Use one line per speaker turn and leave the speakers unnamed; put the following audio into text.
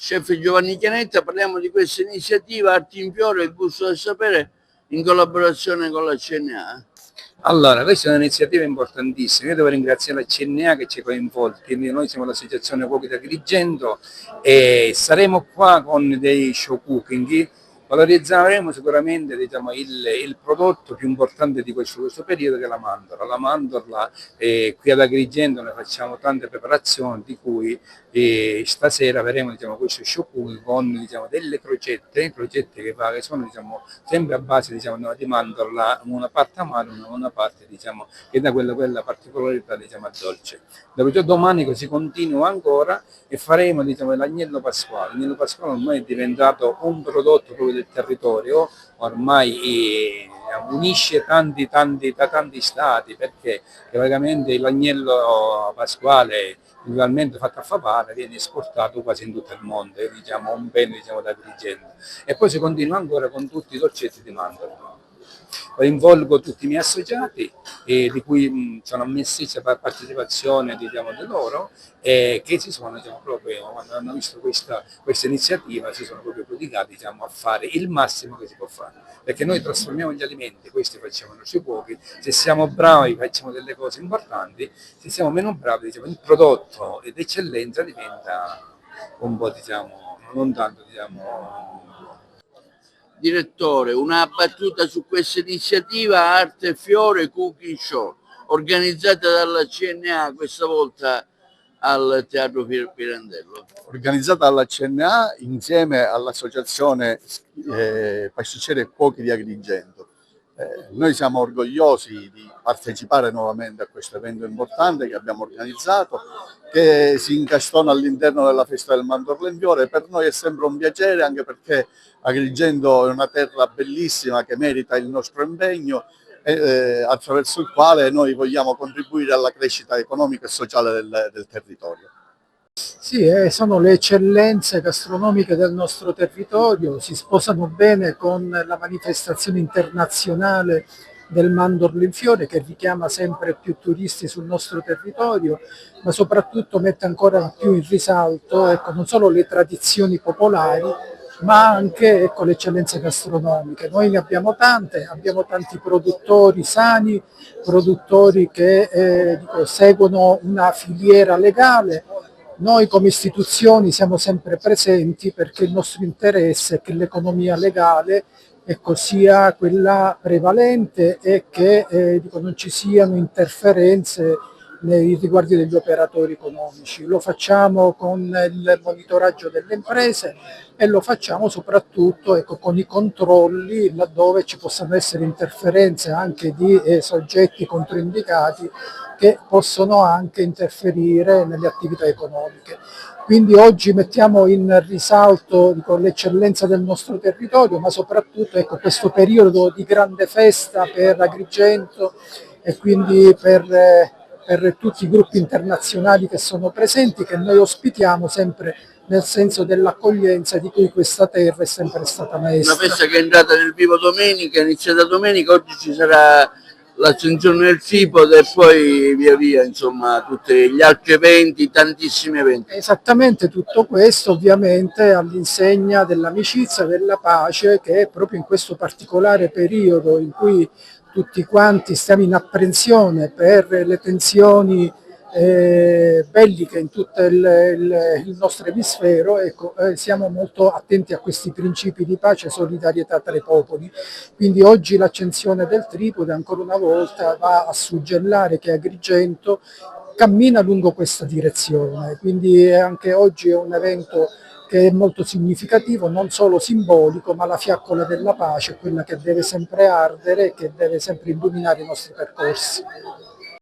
Chef Giovanni Chianetta, parliamo di questa iniziativa Arti in Fiore e il Gusto del Sapere in collaborazione con la CNA.
Allora, questa è un'iniziativa importantissima. Io devo ringraziare la CNA che ci ha coinvolti. Noi siamo l'associazione Cuochi d'Agrigento e saremo qua con dei show cooking. Valorizzeremo sicuramente il prodotto più importante di questo periodo, che è la mandorla. La mandorla, qui ad Agrigento ne facciamo tante preparazioni, di cui stasera avremo questo show cooking con delle crocette che sono sempre a base di mandorla, una parte amara, una parte che dà quella particolarità a dolce. Dopodiché domani così continua ancora e faremo l'agnello pasquale. L'agnello pasquale ormai è diventato un prodotto proprio del territorio, ormai unisce da tanti stati, perché praticamente l'agnello pasquale naturalmente fatto a Favara viene esportato quasi in tutto il mondo, è un bene da Agrigento. E poi si continua ancora con tutti i dolcetti di mandorla. Coinvolgo tutti i miei associati, di cui sono ammessi per partecipazione di loro, che si sono proprio, quando hanno visto questa iniziativa, si sono proprio prodigati a fare il massimo che si può fare, perché noi trasformiamo gli alimenti, questi facciamo i nostri cuochi. Se siamo bravi facciamo delle cose importanti, se siamo meno bravi il prodotto d'eccellenza diventa un po' non tanto
Direttore, una battuta su questa iniziativa Arte Fiore Cooking Show, organizzata dalla CNA questa volta al Teatro Pirandello.
Organizzata dalla CNA insieme all'Associazione Pasticceri e Cuochi di Agrigento. Noi siamo orgogliosi di partecipare nuovamente a questo evento importante che abbiamo organizzato, che si incastona all'interno della festa del mandorlo in fiore. Per noi è sempre un piacere, anche perché Agrigento è una terra bellissima che merita il nostro impegno, attraverso il quale noi vogliamo contribuire alla crescita economica e sociale del territorio.
Sì, sono le eccellenze gastronomiche del nostro territorio, si sposano bene con la manifestazione internazionale del mandorlo in fiore, che richiama sempre più turisti sul nostro territorio, ma soprattutto mette ancora più in risalto non solo le tradizioni popolari, ma anche le eccellenze gastronomiche. Noi ne abbiamo tante, abbiamo tanti produttori sani, produttori che seguono una filiera legale. Noi come istituzioni siamo sempre presenti, perché il nostro interesse è che l'economia legale sia quella prevalente e che non ci siano interferenze nei riguardi degli operatori economici. Lo facciamo con il monitoraggio delle imprese e lo facciamo soprattutto con i controlli laddove ci possano essere interferenze anche di soggetti controindicati che possono anche interferire nelle attività economiche. Quindi oggi mettiamo in risalto l'eccellenza del nostro territorio, ma soprattutto questo periodo di grande festa per Agrigento e quindi per tutti i gruppi internazionali che sono presenti, che noi ospitiamo sempre nel senso dell'accoglienza di cui questa terra è sempre stata maestra.
Una festa che è entrata nel vivo domenica, è iniziata domenica, oggi ci sarà l'accensione del tripode e poi via via, insomma, tutti gli altri eventi, tantissimi eventi.
Esattamente, tutto questo ovviamente all'insegna dell'amicizia, della pace, che proprio in questo particolare periodo in cui tutti quanti stiamo in apprensione per le tensioni belliche in tutto il nostro emisfero, siamo molto attenti a questi principi di pace e solidarietà tra i popoli. Quindi oggi l'accensione del tripode ancora una volta va a suggellare che Agrigento cammina lungo questa direzione, quindi anche oggi è un evento che è molto significativo, non solo simbolico, ma la fiaccola della pace, quella che deve sempre ardere e che deve sempre illuminare i nostri percorsi.